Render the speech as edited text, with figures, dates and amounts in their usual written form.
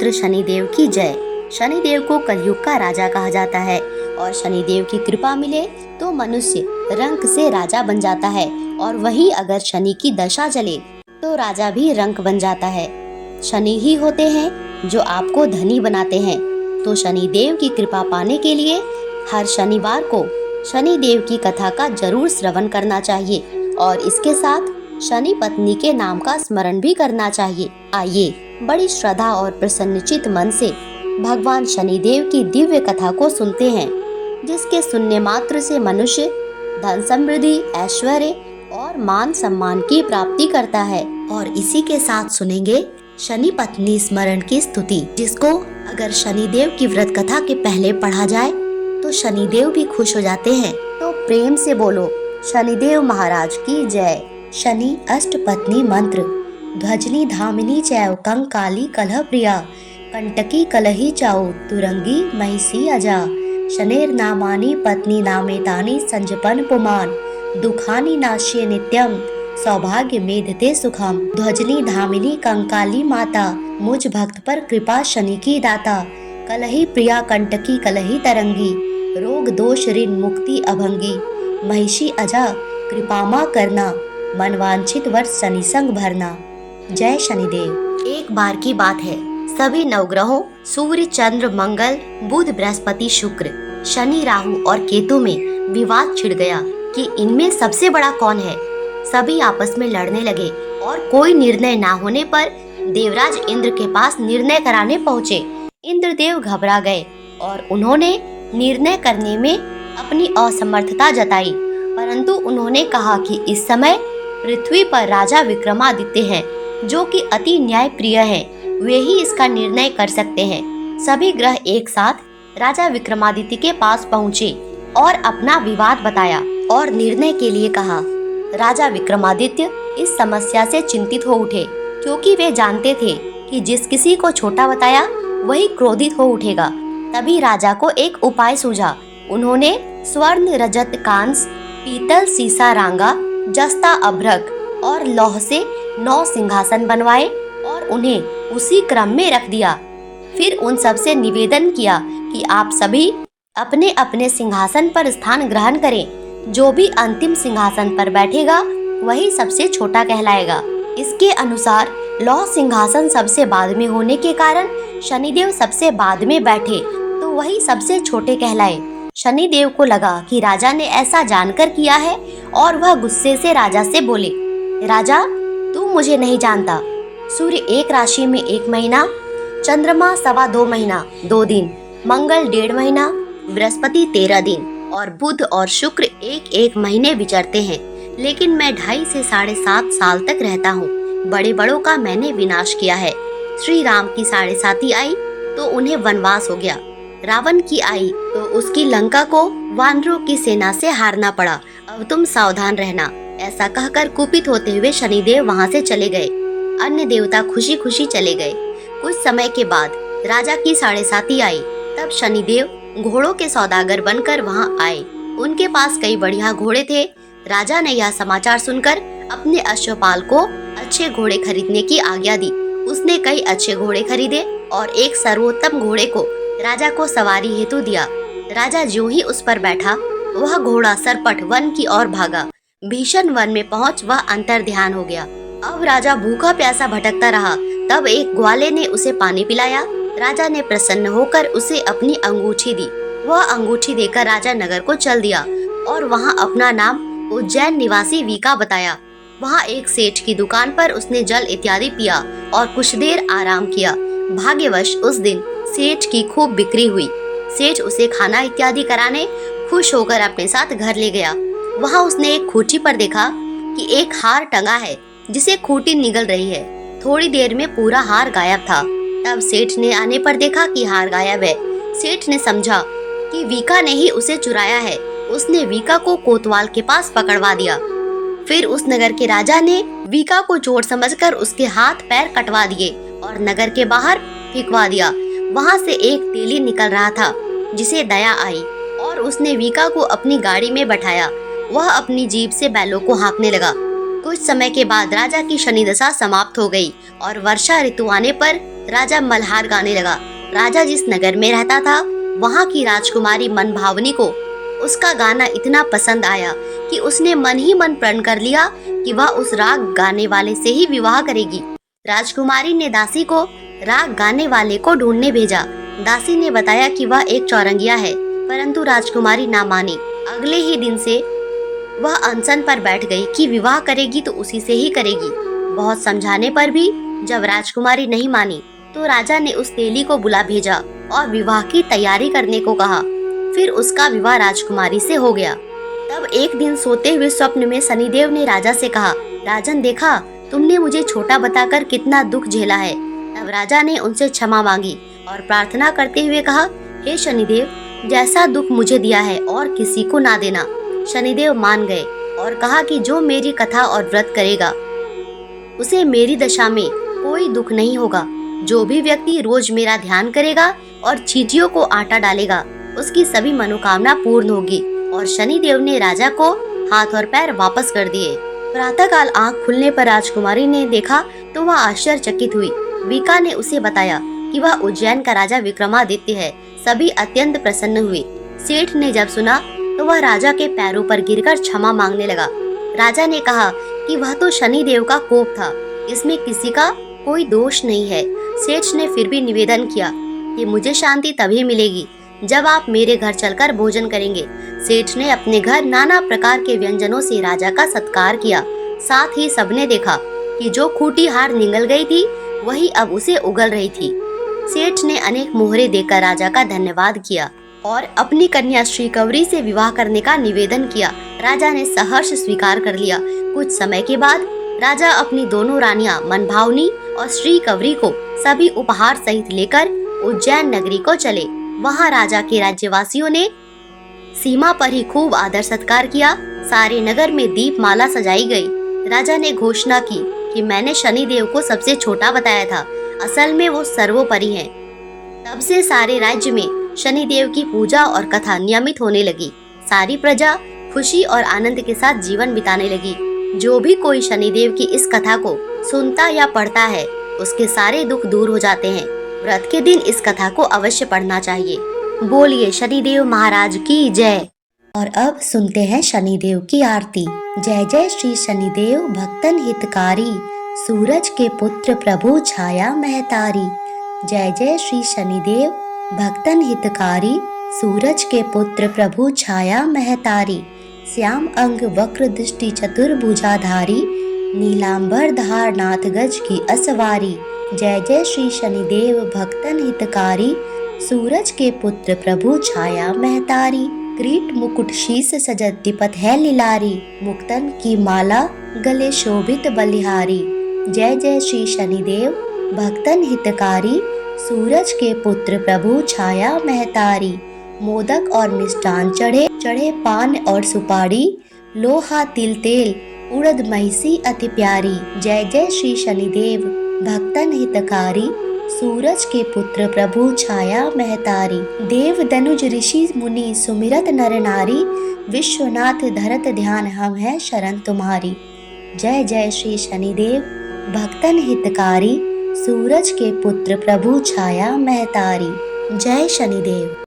पुत्र शनिदेव की जय। शनिदेव को कलयुग का राजा कहा जाता है और शनिदेव की कृपा मिले तो मनुष्य रंक से राजा बन जाता है, और वहीं अगर शनि की दशा चले तो राजा भी रंक बन जाता है। शनि ही होते हैं जो आपको धनी बनाते हैं। तो शनिदेव की कृपा पाने के लिए हर शनिवार को शनिदेव की कथा का जरूर श्रवण करना चाहिए और इसके साथ शनि पत्नी के नाम का स्मरण भी करना चाहिए। आइए बड़ी श्रद्धा और प्रसन्नचित मन से भगवान शनिदेव की दिव्य कथा को सुनते हैं, जिसके सुनने मात्र से मनुष्य धन समृद्धि, ऐश्वर्य और मान सम्मान की प्राप्ति करता है। और इसी के साथ सुनेंगे शनि पत्नी स्मरण की स्तुति, जिसको अगर शनिदेव की व्रत कथा के पहले पढ़ा जाए तो शनिदेव भी खुश हो जाते हैं। तो प्रेम से बोलो शनिदेव महाराज की जय। शनि अष्टपत्नी मंत्र। ध्वजनी धामिनी चैव कंकाली कलह प्रिया, कंटकी कलही चाउ तुरंगी महिषी अजा। शनेर नामानि पत्नी नामेतानि संजपन पुमान, दुखानि नाश्ये नित्यम सौभाग्य मेधते सुखम। ध्वजनी धामिनी कंकाली माता, मुझ भक्त पर कृपा शनि की दाता। कलही प्रिया कंटकी कलही तरंगी, रोग दोष ऋण मुक्ति अभंगी। महिषी अजा कृपामा करना, मनवांछित वर शनि संग भरना। जय शनिदेव। एक बार की बात है, सभी नवग्रहों सूर्य चंद्र मंगल बुध बृहस्पति शुक्र शनि राहु और केतु में विवाद छिड़ गया कि इनमें सबसे बड़ा कौन है। सभी आपस में लड़ने लगे और कोई निर्णय ना होने पर देवराज इंद्र के पास निर्णय कराने पहुँचे। इंद्रदेव घबरा गए और उन्होंने निर्णय करने में अपनी असमर्थता जताई, परंतु उन्होंने कहा कि इस समय पृथ्वी पर राजा विक्रमादित्य हैं, जो कि अति न्याय प्रिय है, वे ही इसका निर्णय कर सकते हैं। सभी ग्रह एक साथ राजा विक्रमादित्य के पास पहुँचे और अपना विवाद बताया और निर्णय के लिए कहा। राजा विक्रमादित्य इस समस्या से चिंतित हो उठे, क्योंकि वे जानते थे कि जिस किसी को छोटा बताया वही क्रोधित हो उठेगा। तभी राजा को एक उपाय सूझा। उन्होंने स्वर्ण रजत कांस पीतल सीसा रांगा जस्ता अभ्रक और लौह से 9 सिंहासन बनवाए और उन्हें उसी क्रम में रख दिया। फिर उन सब से निवेदन किया कि आप सभी अपने अपने सिंहासन पर स्थान ग्रहण करें। जो भी अंतिम सिंहासन पर बैठेगा वही सबसे छोटा कहलाएगा। इसके अनुसार लौह सिंहासन सबसे बाद में होने के कारण शनिदेव सबसे बाद में बैठे तो वही सबसे छोटे कहलाए। शनिदेव को लगा कि राजा ने ऐसा जानकर किया है और वह गुस्से से राजा से बोले, राजा तू मुझे नहीं जानता। सूर्य एक राशि में 1 महीना, चंद्रमा 2.25 महीना 2 दिन, मंगल 1.5 महीना, बृहस्पति 13 दिन और बुध और शुक्र 1-1 महीने विचरते हैं। लेकिन मैं 2.5 से 7.5 साल तक रहता हूँ। बड़े बड़ों का मैंने विनाश किया है। श्री राम की 7.5 आई तो उन्हें वनवास हो गया। रावण की आई तो उसकी लंका को वानरों की सेना से हारना पड़ा। अब तुम सावधान रहना। ऐसा कहकर कुपित होते हुए शनिदेव वहाँ से चले गए। अन्य देवता खुशी खुशी चले गए। कुछ समय के बाद राजा की 7.5 आई। तब शनिदेव घोड़ों के सौदागर बनकर वहाँ आए। उनके पास कई बढ़िया घोड़े थे। राजा ने यह समाचार सुनकर अपने अश्वपाल को अच्छे घोड़े खरीदने की आज्ञा दी। उसने कई अच्छे घोड़े खरीदे और एक सर्वोत्तम घोड़े को राजा को सवारी हेतु दिया। राजा ज्यों ही उस पर बैठा, वह घोड़ा सरपट वन की ओर भागा। भीषण वन में पहुंच वह अंतर ध्यान हो गया। अब राजा भूखा प्यासा भटकता रहा। तब एक ग्वाले ने उसे पानी पिलाया। राजा ने प्रसन्न होकर उसे अपनी अंगूठी दी। वह अंगूठी देकर राजा नगर को चल दिया और वहां अपना नाम उज्जैन निवासी वीका बताया। वहां एक सेठ की दुकान पर उसने जल इत्यादि पिया और कुछ देर आराम किया। भाग्यवश उस दिन सेठ की खूब बिक्री हुई। सेठ उसे खाना इत्यादि कराने खुश होकर अपने साथ घर ले गया। वहां उसने एक खूंटी पर देखा कि एक हार टंगा है जिसे खूंटी निगल रही है। थोड़ी देर में पूरा हार गायब था। तब सेठ ने आने पर देखा कि हार गायब है। सेठ ने समझा कि वीका ने ही उसे चुराया है। उसने वीका को कोतवाल के पास पकड़वा दिया। फिर उस नगर के राजा ने वीका को चोर समझकर उसके हाथ पैर कटवा दिए और नगर के बाहर फेंकवा दिया। वहाँ से एक तेली निकल रहा था जिसे दया आई और उसने वीका को अपनी गाड़ी में बैठाया। वह अपनी जीभ से बैलों को हाँकने लगा। कुछ समय के बाद राजा की शनि दशा समाप्त हो गई और वर्षा ऋतु आने पर राजा मल्हार गाने लगा। राजा जिस नगर में रहता था वहाँ की राजकुमारी मनभावनी को उसका गाना इतना पसंद आया कि उसने मन ही मन प्रण कर लिया कि वह उस राग गाने वाले से ही विवाह करेगी। राजकुमारी ने दासी को राग गाने वाले को ढूंढने भेजा। दासी ने बताया कि वह एक चौरंगिया है, परंतु राजकुमारी ना मानी। अगले ही दिन से वह अनशन पर बैठ गई कि विवाह करेगी तो उसी से ही करेगी। बहुत समझाने पर भी जब राजकुमारी नहीं मानी तो राजा ने उस तेली को बुला भेजा और विवाह की तैयारी करने को कहा। फिर उसका विवाह राजकुमारी से हो गया। तब एक दिन सोते हुए स्वप्न में शनिदेव ने राजा से कहा, राजन देखा तुमने मुझे छोटा बताकर कितना दुख झेला है। तब राजा ने उनसे क्षमा मांगी और प्रार्थना करते हुए कहा, हे शनिदेव, जैसा दुख मुझे दिया है और किसी को ना देना। शनिदेव मान गए और कहा कि जो मेरी कथा और व्रत करेगा उसे मेरी दशा में कोई दुख नहीं होगा। जो भी व्यक्ति रोज मेरा ध्यान करेगा और चींटियों को आटा डालेगा उसकी सभी मनोकामना पूर्ण होगी। और शनिदेव ने राजा को हाथ और पैर वापस कर दिए। प्रातःकाल आंख खुलने पर राजकुमारी ने देखा तो वह आश्चर्यचकित हुई। विका ने उसे बताया कि वह उज्जैन का राजा विक्रमादित्य है। सभी अत्यंत प्रसन्न हुए। सेठ ने जब सुना तो वह राजा के पैरों पर गिरकर क्षमा मांगने लगा। राजा ने कहा कि वह तो शनिदेव का कोप था, इसमें किसी का कोई दोष नहीं है। सेठ ने फिर भी निवेदन किया कि मुझे शांति तभी मिलेगी जब आप मेरे घर चलकर भोजन करेंगे। सेठ ने अपने घर नाना प्रकार के व्यंजनों से राजा का सत्कार किया। साथ ही सबने देखा कि जो खूंटी हार निगल गई थी वही अब उसे उगल रही थी। सेठ ने अनेक मोहरे देकर राजा का धन्यवाद किया और अपनी कन्या श्रीकवरी से विवाह करने का निवेदन किया। राजा ने सहर्ष स्वीकार कर लिया। कुछ समय के बाद राजा अपनी दोनों रानियां मनभावनी और श्रीकवरी को सभी उपहार सहित लेकर उज्जैन नगरी को चले। वहां राजा के राज्यवासियों ने सीमा पर ही खूब आदर सत्कार किया। सारे नगर में दीपमाला सजाई गई। राजा ने घोषणा की कि मैंने शनिदेव को सबसे छोटा बताया था, असल में वो सर्वोपरि हैं। तब से सारे राज्य में शनिदेव की पूजा और कथा नियमित होने लगी। सारी प्रजा खुशी और आनंद के साथ जीवन बिताने लगी। जो भी कोई शनिदेव की इस कथा को सुनता या पढ़ता है उसके सारे दुख दूर हो जाते हैं। व्रत के दिन इस कथा को अवश्य पढ़ना चाहिए। बोलिए शनिदेव महाराज की जय। और अब सुनते हैं शनिदेव की आरती। जय जय श्री शनिदेव भक्तन हितकारी, सूरज के पुत्र प्रभु छाया महतारी। जय जय श्री शनिदेव भक्तन हितकारी, सूरज के पुत्र प्रभु छाया महतारी। श्याम अंग वक्र दृष्टि चतुर्भुजाधारी, नीलांबर धार नाथ गज की असवारी। जय जय श्री शनिदेव भक्तन हितकारी, सूरज के पुत्र प्रभु छाया महतारी। किरीट मुकुट शीस सजत दीपत है लिलारी, मुक्तन की माला गले शोभित बलिहारी। जय जय श्री शनिदेव भक्तन हितकारी, सूरज के पुत्र प्रभु छाया महतारी। मोदक और मिष्टान चढ़े चढ़े पान और सुपारी, लोहा तिल तेल उड़द महिषी अति प्यारी। जय जय श्री शनिदेव भक्तन हितकारी, सूरज के पुत्र प्रभु छाया महतारी। देव दनुज ऋषि मुनि सुमिरत नर नारी, विश्वनाथ धरत ध्यान हम है शरण तुम्हारी। जय जय श्री शनिदेव भक्तन हितकारी, सूरज के पुत्र प्रभु छाया महतारी। जय शनिदेव।